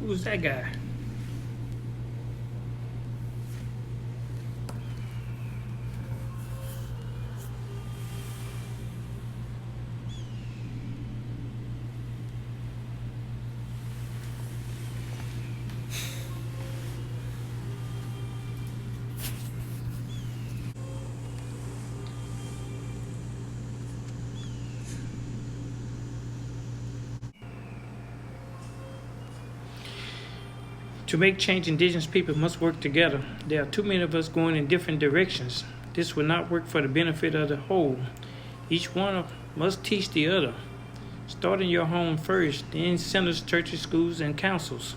Who's that guy? To make change, Indigenous people must work together. There are too many of us going in different directions. This will not work for the benefit of the whole. Each one must teach the other. Start in your home first, then centers, churches, schools, and councils.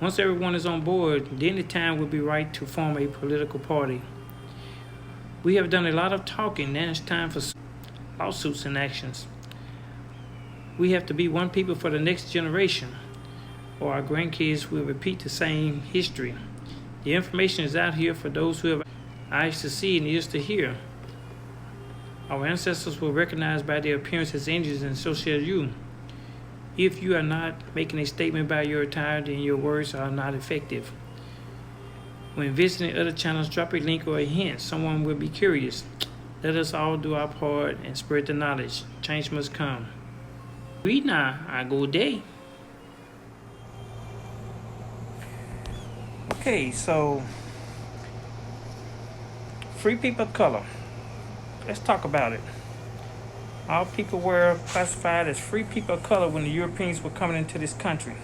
Once everyone is on board, then the time will be right to form a political party. We have done a lot of talking, now it's time for lawsuits and actions. We have to be one people for the next generation, or our grandkids will repeat the same history. The information is out here for those who have eyes to see and ears to hear. Our ancestors were recognized by their appearance as Indians, and so shall you. If you are not making a statement by your attire, then your words are not effective. When visiting other channels, drop a link or a hint. Someone will be curious. Let us all do our part and spread the knowledge. Change must come. Read now, I go day. Okay, so free people of color. Let's talk about it. All people were classified as free people of color when the Europeans were coming into this country.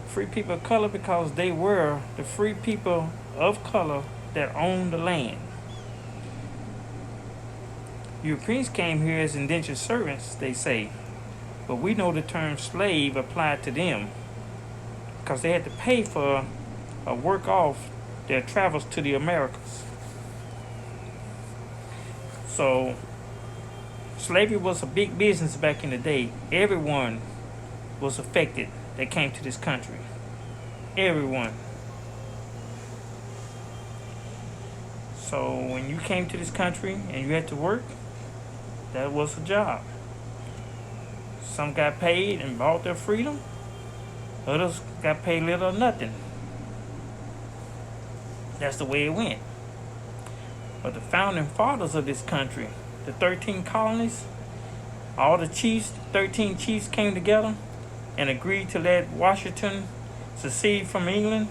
Free people of color because they were the free people of color that owned the land. Europeans came here as indentured servants, they say, but we know the term slave applied to them because they had to pay for or work off their travels to the Americas. So slavery was a big business back in the day. Everyone was affected that came to this country. Everyone. So when you came to this country and you had to work, that was a job. Some got paid and bought their freedom. Others got paid little or nothing. That's the way it went. But the founding fathers of this country, the 13 colonies, all the chiefs, 13 chiefs came together and agreed to let Washington secede from England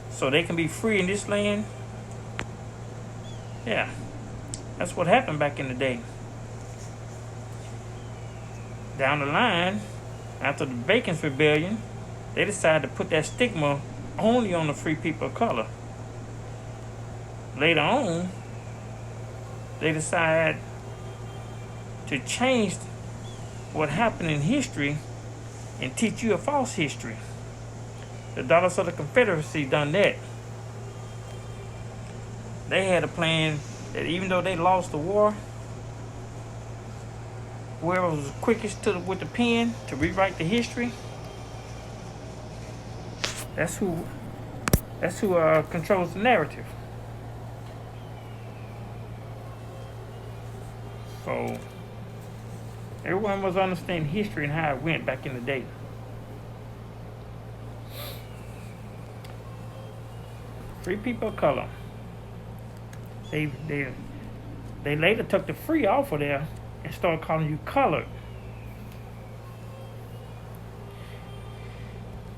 so they can be free in this land. Yeah, that's what happened back in the day. Down the line, after the Bacon's Rebellion, they decided to put that stigma only on the free people of color. Later on, they decided to change what happened in history and teach you a false history. The Daughters of the Confederacy done that. They had a plan that even though they lost the war, whoever was quickest with the pen to rewrite the history, that's who controls the narrative. So everyone must understand history and how it went back in the day. Free people of color. They later took the free off of there and started calling you colored.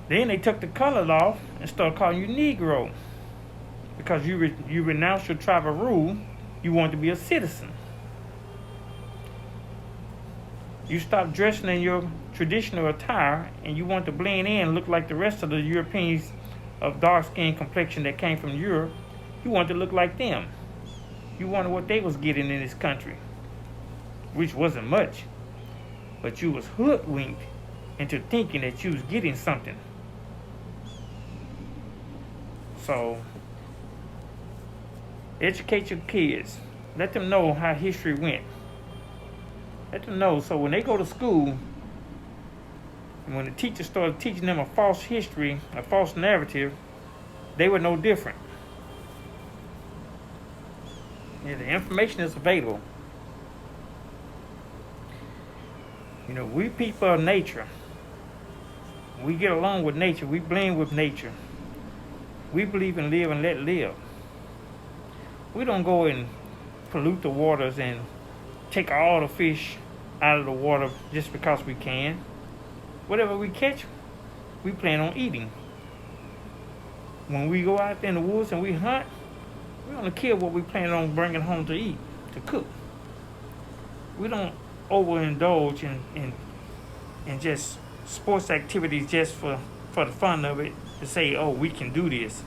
Then they took the colored off and started calling you Negro because you renounced your tribal rule. You wanted to be a citizen. You stopped dressing in your traditional attire and you want to blend in and look like the rest of the Europeans of dark skin complexion that came from Europe. You wanted to look like them. You wanted what they was getting in this country, which wasn't much, but you was hoodwinked into thinking that you was getting something. So educate your kids. Let them know how history went. Let them know so when they go to school, and when the teacher started teaching them a false history, a false narrative, they were no different. Yeah, the information is available. You know, we people of nature. We get along with nature. We blend with nature. We believe in live and let live. We don't go and pollute the waters and take all the fish out of the water just because we can. Whatever we catch, we plan on eating. When we go out there in the woods and we hunt, we only kill what we plan on bringing home to eat, to cook. We don't overindulge in just sports activities just for the fun of it, to say, oh, we can do this.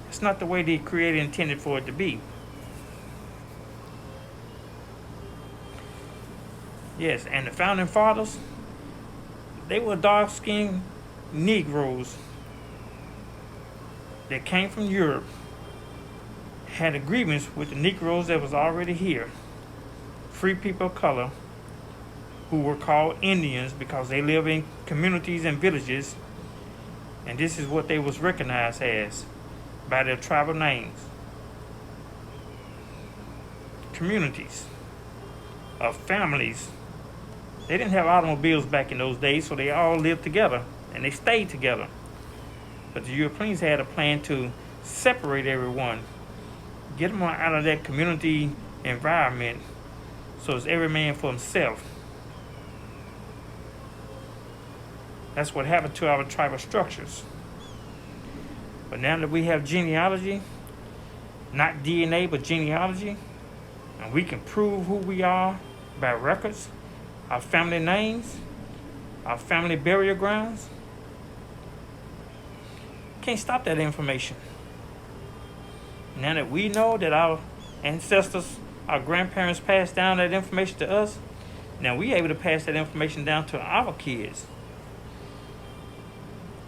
It's not the way the Creator intended for it to be. Yes, and the founding fathers, they were dark-skinned Negroes that came from Europe, had agreements with the Negroes that was already here, free people of color, who were called Indians because they live in communities and villages, and this is what they was recognized as by their tribal names. Communities of families. They didn't have automobiles back in those days, so they all lived together and they stayed together. But the Europeans had a plan to separate everyone, get them out of that community environment, so it's every man for himself. That's what happened to our tribal structures. But now that we have genealogy, not DNA, but genealogy, and we can prove who we are by records, our family names, our family burial grounds, can't stop that information. Now that we know that our ancestors, our grandparents passed down that information to us, now we able to pass that information down to our kids.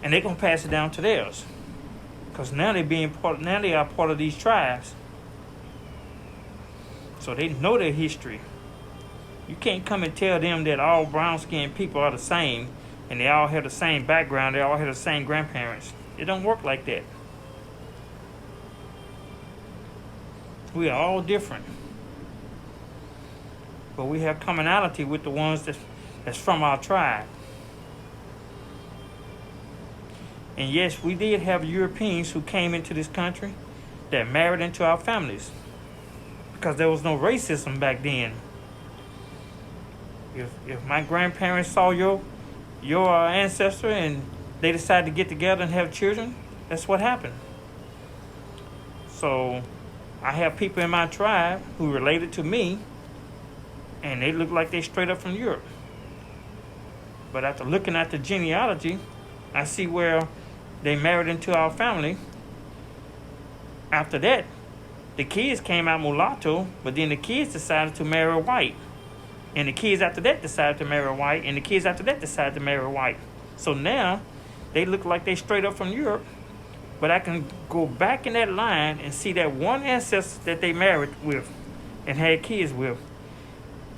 And they're gonna pass it down to theirs. Because now they are part of these tribes. So they know their history. You can't come and tell them that all brown-skinned people are the same and they all have the same background, they all have the same grandparents. It don't work like that. We are all different. But we have commonality with the ones that's from our tribe. And yes, we did have Europeans who came into this country that married into our families, because there was no racism back then. If my grandparents saw your ancestor and they decided to get together and have children, that's what happened. So I have people in my tribe who related to me, and they look like they straight up from Europe. But after looking at the genealogy, I see where they married into our family. After that, the kids came out mulatto, but then the kids decided to marry white. And the kids after that decided to marry white, and the kids after that decided to marry white. So now, they look like they straight up from Europe, but I can go back in that line and see that one ancestor that they married with and had kids with.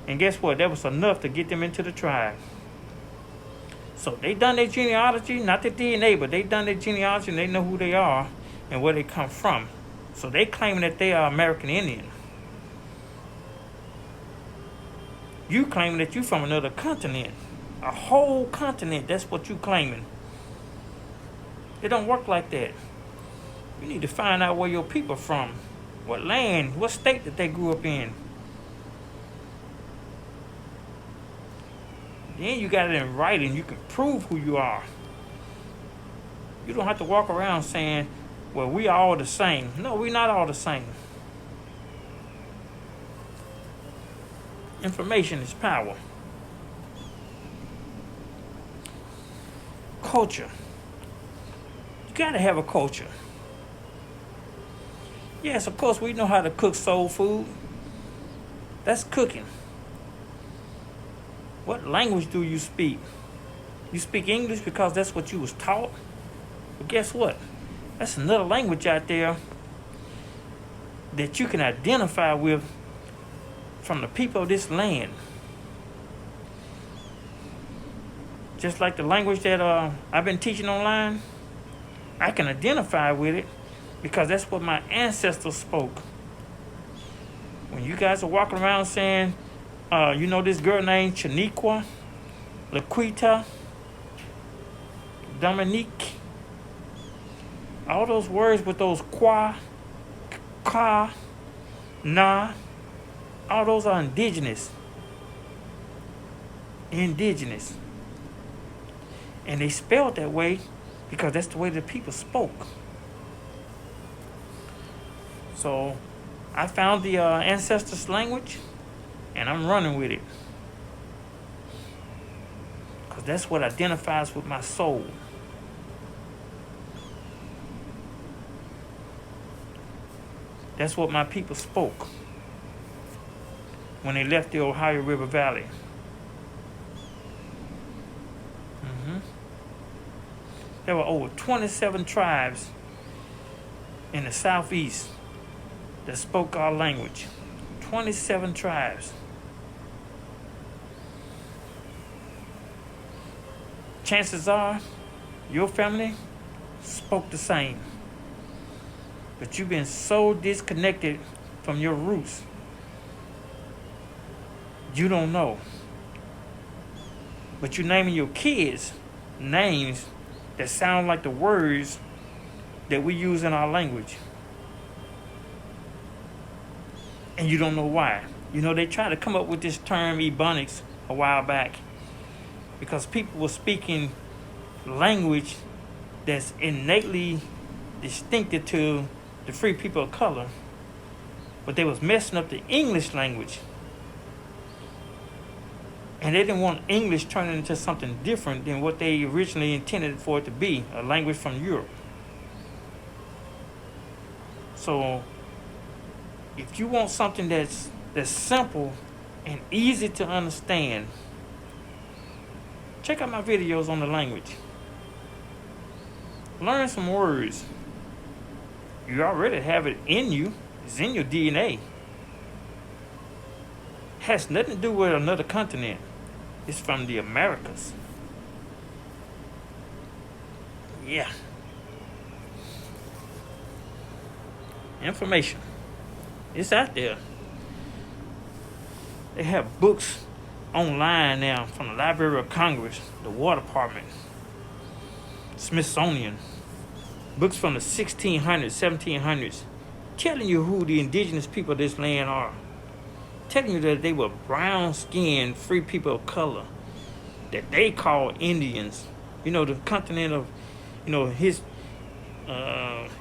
And guess what? That was enough to get them into the tribe. So they done their genealogy, not their DNA, but they done their genealogy and they know who they are and where they come from. So they claiming that they are American Indian. You claiming that you from another continent, a whole continent. That's what you claiming. It don't work like that. You need to find out where your people from, what land, what state that they grew up in. Then you got it in writing. You can prove who you are. You don't have to walk around saying, well, we are all the same. No, we're not all the same. Information is power. Culture. You got to have a culture. Yes, of course, we know how to cook soul food. That's cooking. What language do you speak? You speak English because that's what you was taught? But guess what? That's another language out there that you can identify with from the people of this land. Just like the language that I've been teaching online, I can identify with it because that's what my ancestors spoke. When you guys are walking around saying, you know this girl named Chaniqua, Laquita, Dominique. All those words with those qua, ka, na, all those are indigenous. Indigenous. And they spelled that way because that's the way the people spoke. So I found the ancestors' language, and I'm running with it. Because that's what identifies with my soul. That's what my people spoke when they left the Ohio River Valley. There were over 27 tribes in the southeast that spoke our language. 27 tribes. Chances are your family spoke the same. But you've been so disconnected from your roots, you don't know. But you're naming your kids names that sound like the words that we use in our language. And you don't know why. You know, they tried to come up with this term Ebonics a while back because people were speaking language that's innately distinctive to the free people of color, but they was messing up the English language. And they didn't want English turning into something different than what they originally intended for it to be, a language from Europe. So if you want something that's simple and easy to understand, check out my videos on the language. Learn some words. You already have it in you. It's in your DNA. Has nothing to do with another continent. It's from the Americas. Yeah. Information. It's out there. They have books online now from the Library of Congress, the War Department, Smithsonian. Books from the 1600s, 1700s, telling you who the indigenous people of this land are. Telling you that they were brown-skinned, free people of color that they call Indians. You know, the continent of,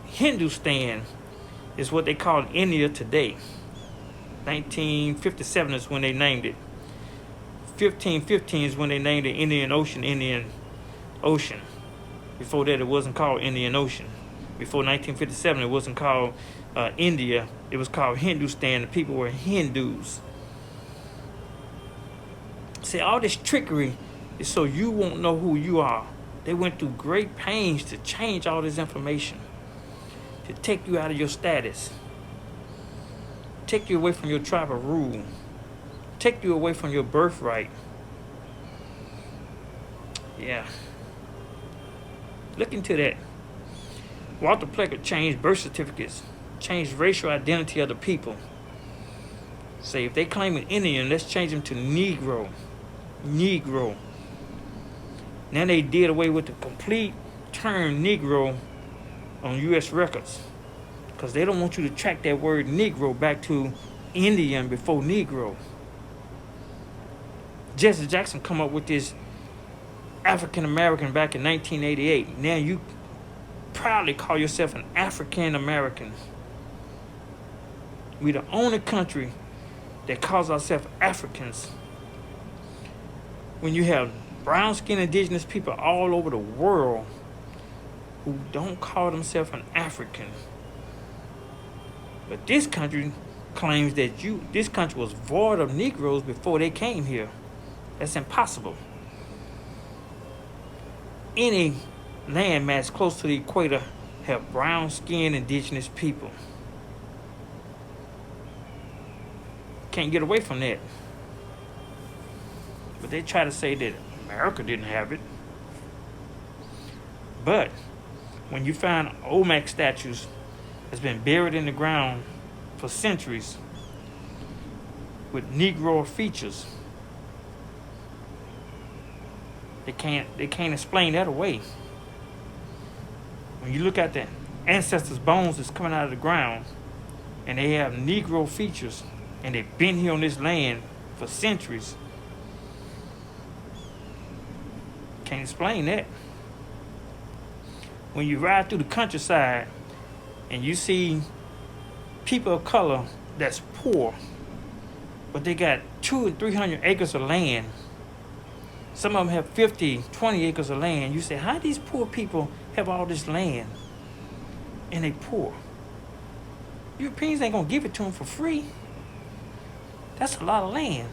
Hindustan is what they call India today. 1957 is when they named it. 1515 is when they named the Indian Ocean. Before that, it wasn't called Indian Ocean. Before 1957, it wasn't called India. It was called Hindustan. The people were Hindus. See, all this trickery is so you won't know who you are. They went through great pains to change all this information, to take you out of your status, take you away from your tribal rule, take you away from your birthright. Yeah. Look into that. Walter Pleckett changed birth certificates, changed racial identity of the people. Say, if they claim an Indian, let's change them to Negro. Negro. Now they did away with the complete term Negro on U.S. records because they don't want you to track that word Negro back to Indian before Negro. Jesse Jackson come up with this AfricanAmerican back in 1988. Now you proudly call yourself an AfricanAmerican. We're the only country that calls ourselves Africans. When you have brown-skinned indigenous people all over the world who don't call themselves an African. But this country claims that this country was void of Negroes before they came here. That's impossible. Any landmass close to the equator have brown-skinned indigenous people. Can't get away from that. But they try to say that America didn't have it. But when you find Olmec statues that's been buried in the ground for centuries with Negro features, they can't explain that away. When you look at the ancestors' bones that's coming out of the ground, and they have Negro features, and they've been here on this land for centuries, can't explain that. When you ride through the countryside and you see people of color that's poor, but they got 200 and 300 acres of land. Some of them have 50, 20 acres of land. You say, how do these poor people have all this land and they poor? Europeans ain't gonna give it to them for free. That's a lot of land.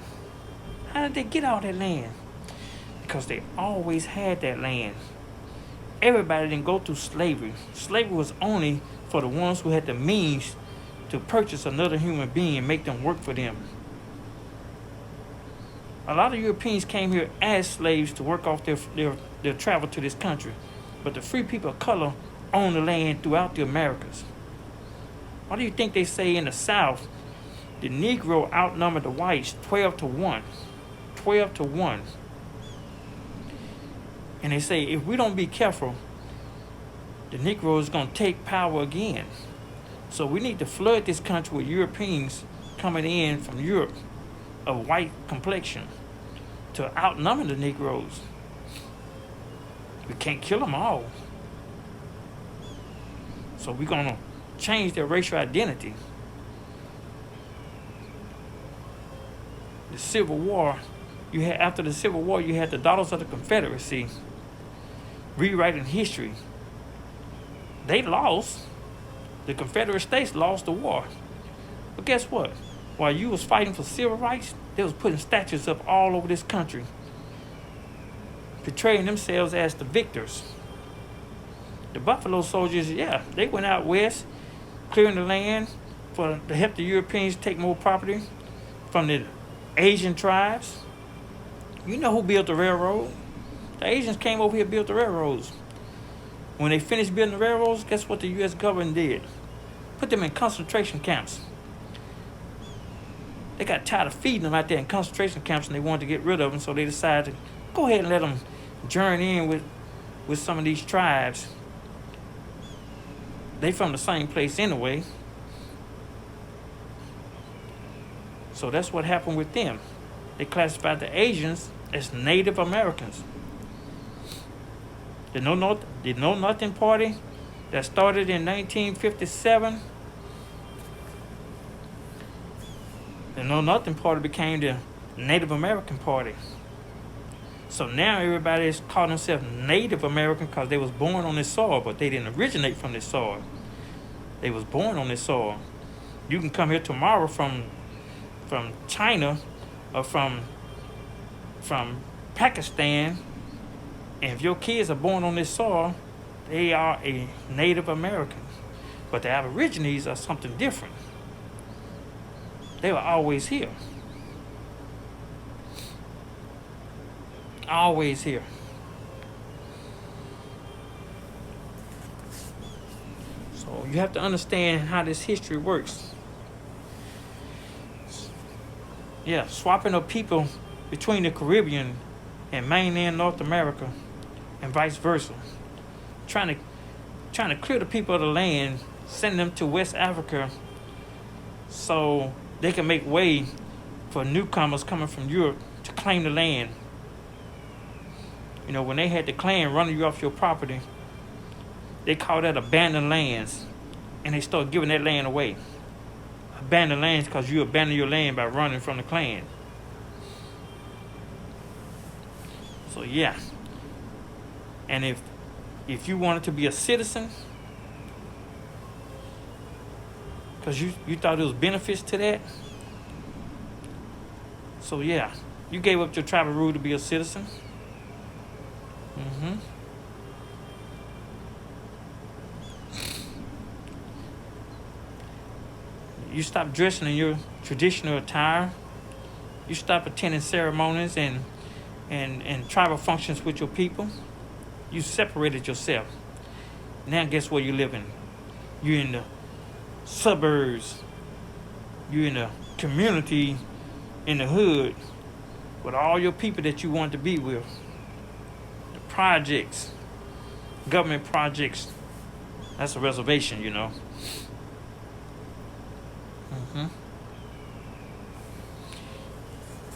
How did they get all that land? Because they always had that land. Everybody didn't go through slavery. Slavery was only for the ones who had the means to purchase another human being and make them work for them. A lot of Europeans came here as slaves to work off their travel to this country. But the free people of color owned the land throughout the Americas. Why do you think they say in the South, the Negro outnumbered the whites 12 to 1? 12 to 1. And they say, if we don't be careful, the Negro is going to take power again. So we need to flood this country with Europeans coming in from Europe of white complexion to outnumber the Negroes. We can't kill them all. So we're going to change their racial identity. The Civil War, after the Civil War, you had the Daughters of the Confederacy rewriting history. They lost. The Confederate States lost the war. But guess what? While you was fighting for civil rights, they was putting statues up all over this country, portraying themselves as the victors. The Buffalo Soldiers, they went out west, clearing the land to help the Europeans take more property from the Asian tribes. You know who built the railroad? The Asians came over here and built the railroads. When they finished building the railroads, guess what the U.S. government did? Put them in concentration camps. They got tired of feeding them out there in concentration camps, and they wanted to get rid of them, so they decided to go ahead and let them journey in with some of these tribes. They from the same place anyway. So that's what happened with them. They classified the Asians as Native Americans. The Know Nothing Party that started in 1957, the Know Nothing Party became the Native American Party. So now everybody is calling themselves Native American because they was born on this soil, but they didn't originate from this soil. They was born on this soil. You can come here tomorrow from China or from Pakistan, and if your kids are born on this soil, they are a Native American. But the Aborigines are something different. They were always here. Always here. So you have to understand how this history works. Swapping of people between the Caribbean and mainland North America and vice versa. Trying to clear the people of the land, send them to West Africa so they can make way for newcomers coming from Europe to claim the land. You know, when they had the Klan running you off your property, they called that abandoned lands, and they started giving that land away. Abandoned lands because you abandoned your land by running from the Klan. So and if you wanted to be a citizen, because you thought there was benefits to that, so you gave up your tribal rule to be a citizen. You stop dressing in your traditional attire. You stop attending ceremonies and tribal functions with your people. You separated yourself. Now guess where you live in? You're in the suburbs. You're in the community, in the hood, with all your people that you want to be with. The projects, government projects, That's a reservation,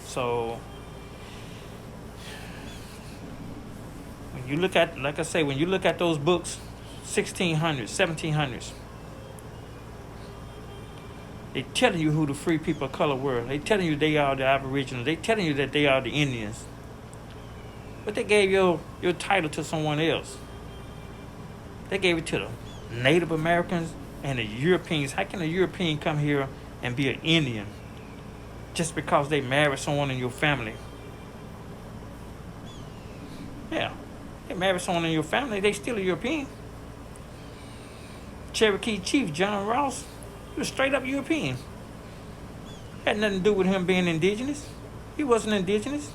So when you look at, like I say, when you look at those books, 1600s, 1700s, they telling you who the free people of color were. They telling you they are the Aboriginals. They telling you that they are the Indians. But they gave your title to someone else. They gave it to the Native Americans and the Europeans. How can a European come here and be an Indian just because they married someone in your family? Yeah, they married someone in your family, they still a European. Cherokee Chief John Ross, he was straight up European. Had nothing to do with him being indigenous. He wasn't indigenous.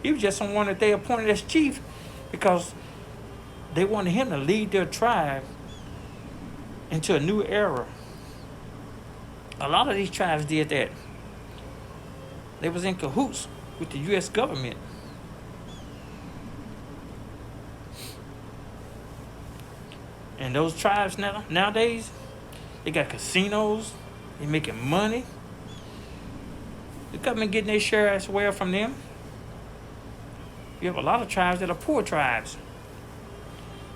He was just someone that they appointed as chief because they wanted him to lead their tribe into a new era. A lot of these tribes did that. They was in cahoots with the U.S. government. And those tribes nowadays, they got casinos, they making money. The government getting their share as well from them. You have a lot of tribes that are poor tribes.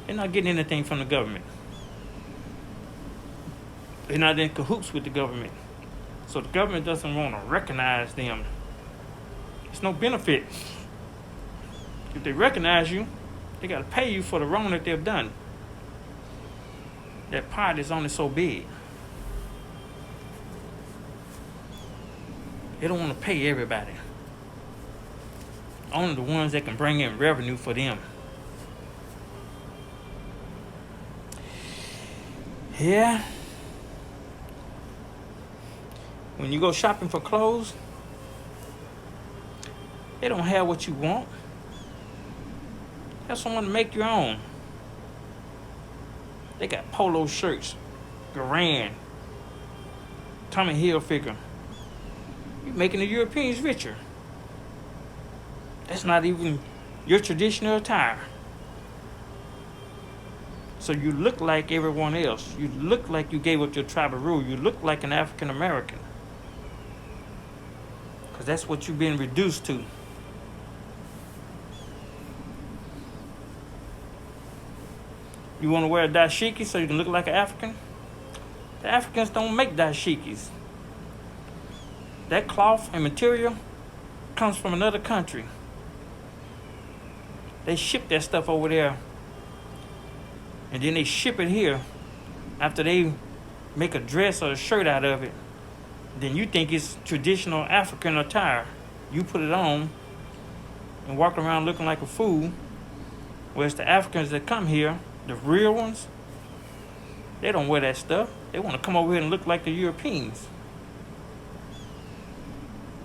They're not getting anything from the government. They're not in cahoots with the government. So the government doesn't want to recognize them. It's no benefit. If they recognize you, they got to pay you for the wrong that they've done. That pot is only so big. They don't want to pay everybody. Only the ones that can bring in revenue for them. Yeah. When you go shopping for clothes, they don't have what you want. Have someone to make your own. They got polo shirts, Garan, Tommy Hilfiger. You're making the Europeans richer. That's not even your traditional attire. So you look like everyone else. You look like you gave up your tribal rule. You look like an African American. Because that's what you've been reduced to. You want to wear a dashiki so you can look like an African? The Africans don't make dashikis. That cloth and material comes from another country. They ship that stuff over there. And then they ship it here after they make a dress or a shirt out of it. Then you think it's traditional African attire. You put it on and walk around looking like a fool. Whereas the Africans that come here, the real ones, they don't wear that stuff. They want to come over here and look like the Europeans.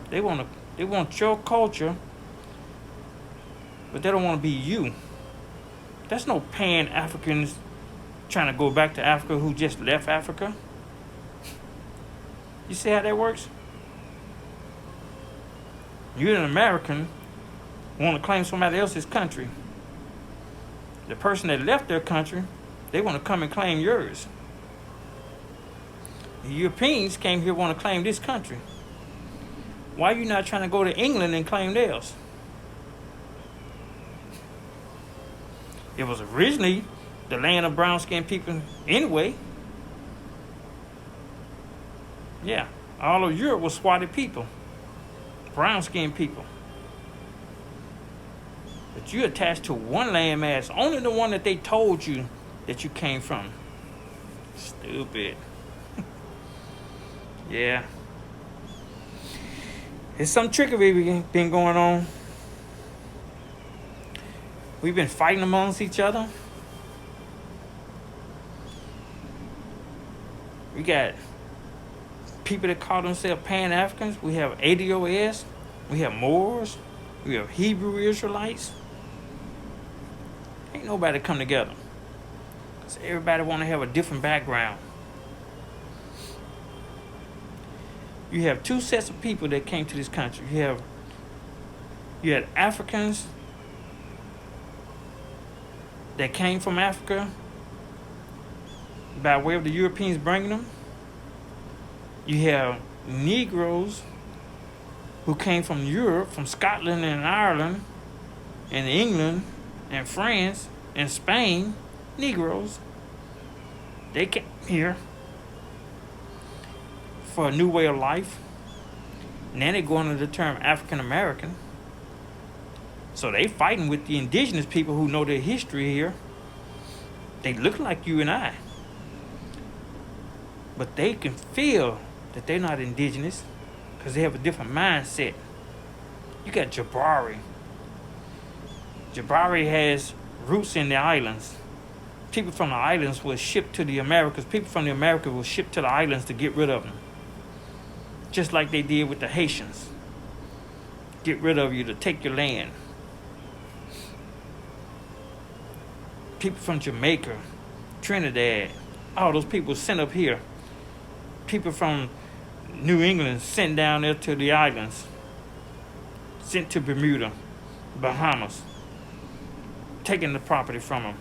They want your culture, but they don't want to be you. There's no Pan-Africans trying to go back to Africa who just left Africa. You see how that works? You're an American, want to claim somebody else's country. The person that left their country, they want to come and claim yours. The Europeans came here want to claim this country. Why are you not trying to go to England and claim theirs? It was originally the land of brown-skinned people anyway. Yeah, all of Europe was swatted people, brown-skinned people. But you attached to one landmass, only the one that they told you that you came from. Stupid. Yeah. There's some trickery been going on. We've been fighting amongst each other. We got people that call themselves Pan-Africans. We have ADOS. We have Moors. We have Hebrew Israelites. Ain't nobody come together. Because everybody want to have a different background. You have two sets of people that came to this country. You had Africans that came from Africa by way of the Europeans bringing them. You have Negroes who came from Europe, from Scotland and Ireland, and England, and France, and Spain. Negroes. They came here for a new way of life. Now they go under the term African American. So they fighting with the indigenous people who know their history here. They look like you and I. But they can feel that they're not indigenous because they have a different mindset. You got Jabari. Jabari has roots in the islands. People from the islands were shipped to the Americas. People from the Americas were shipped to the islands to get rid of them. Just like they did with the Haitians. Get rid of you to take your land. People from Jamaica, Trinidad, all those people sent up here. People from New England sent down there to the islands. Sent to Bermuda, Bahamas. Taking the property from them.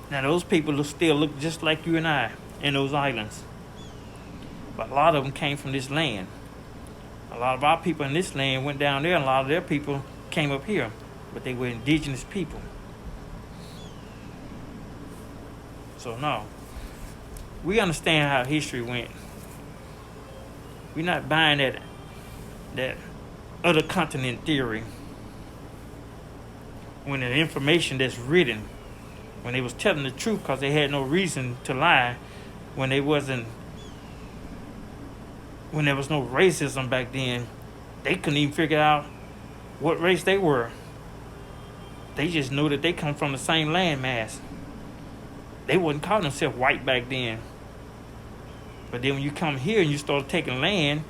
Now those people still look just like you and I in those islands. But a lot of them came from this land. A lot of our people in this land went down there, and a lot of their people came up here. But they were indigenous people. So no. We understand how history went. We're not buying that other continent theory. When the information that's written, when they was telling the truth because they had no reason to lie, when there was no racism back then, they couldn't even figure out what race they were. They just knew that they come from the same landmass. They wouldn't call themselves white back then. But then when you come here and you start taking land,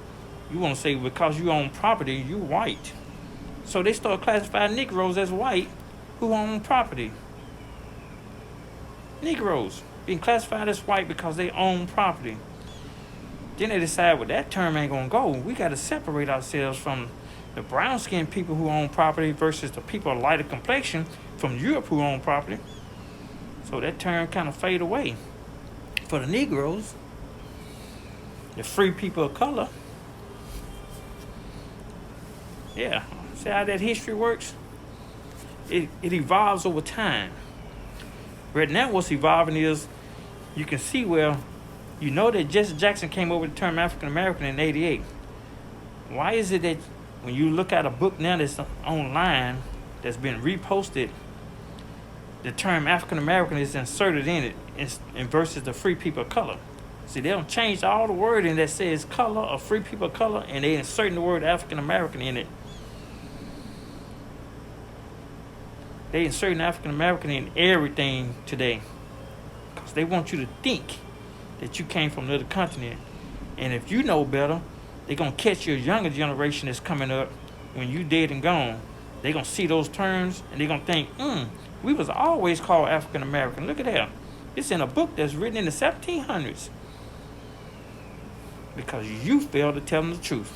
you want to say because you own property, you white. So they start classifying Negroes as white who own property. Negroes being classified as white because they own property. Then they decide, well, that term ain't going to go. We got to separate ourselves from the brown-skinned people who own property versus the people of lighter complexion from Europe who own property. So that term kind of fade away. For the Negroes, the free people of color, yeah, see how that history works? It evolves over time. Right now what's evolving is, you can see where, you know that Jesse Jackson came up with the term African American in 88. Why is it that when you look at a book now that's online, that's been reposted, the term African American is inserted in it in versus the free people of color? See, they don't change all the wording that says color or free people of color, and they insert the word African American in it. They insert African American in everything today because they want you to think that you came from another continent. And if you know better, they're going to catch your younger generation that's coming up when you dead and gone. They're going to see those terms and they're going to think, we was always called African American. Look at that. It's in a book that's written in the 1700s. Because you failed to tell them the truth.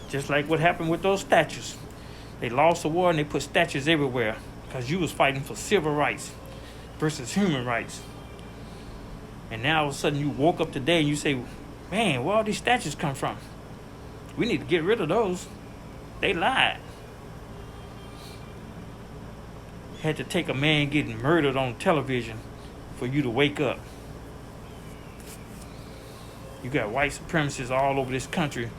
Just like what happened with those statues. They lost the war and they put statues everywhere because you was fighting for civil rights versus human rights. And now all of a sudden you woke up today and you say, man, where all these statues come from? We need to get rid of those. They lied. Had to take a man getting murdered on television for you to wake up. You got white supremacists all over this country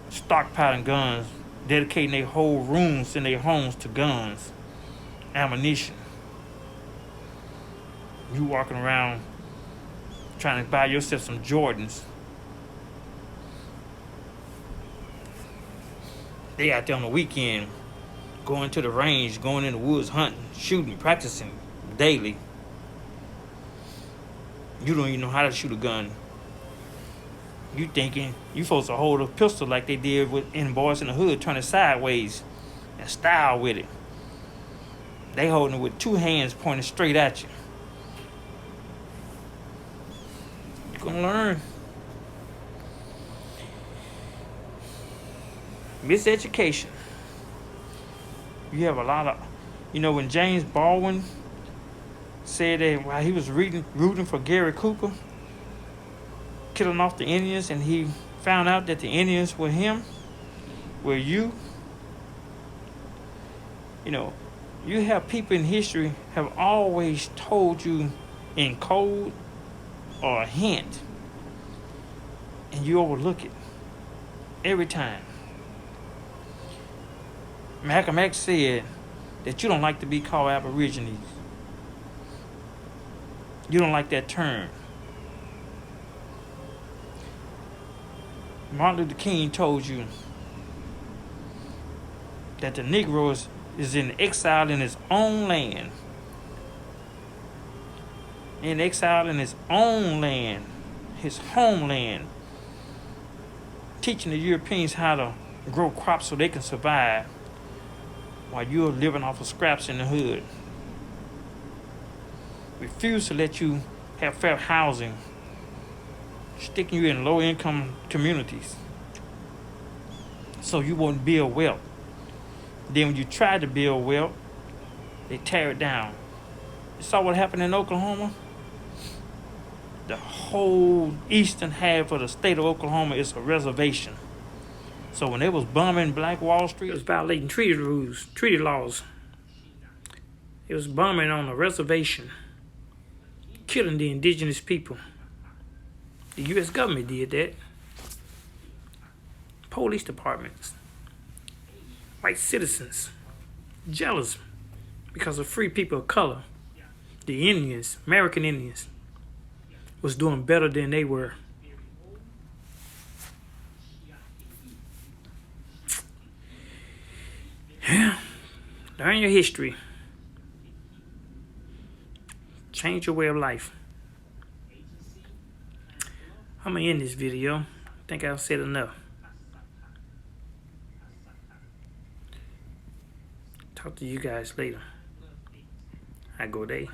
stockpiling guns, dedicating their whole rooms in their homes to guns, ammunition. You walking around trying to buy yourself some Jordans. They out there on the weekend, going to the range, going in the woods, hunting, shooting, practicing daily. You don't even know how to shoot a gun. You thinking you supposed to hold a pistol like they did in Boys in the Hood, turn it sideways and style with it. They holding it with two hands pointing straight at you. You're gonna learn. Miseducation. You You know, when James Baldwin said that while he was rooting for Gary Cooper, killing off the Indians, and he found out that the Indians were him, were you. You know, you have people in history have always told you in code or a hint, and you overlook it every time. Malcolm X said that you don't like to be called Aborigines. You don't like that term. Martin Luther King told you that the Negros is in exile in his own land. In exile in his own land, his homeland, teaching the Europeans how to grow crops so they can survive while you're living off of scraps in the hood. Refuse to let you have fair housing, sticking you in low-income communities so you won't build wealth. Then when you try to build wealth, they tear it down. You saw what happened in Oklahoma? The whole eastern half of the state of Oklahoma is a reservation. So when they was bombing Black Wall Street, it was violating treaty rules, treaty laws. It was bombing on a reservation, killing the indigenous people. The U.S. government did that. Police departments, white citizens, jealous because of free people of color. The Indians, American Indians, was doing better than they were. Yeah. Learn your history. Change your way of life. I'm going to end this video. I think I've said enough. Talk to you guys later. I go day.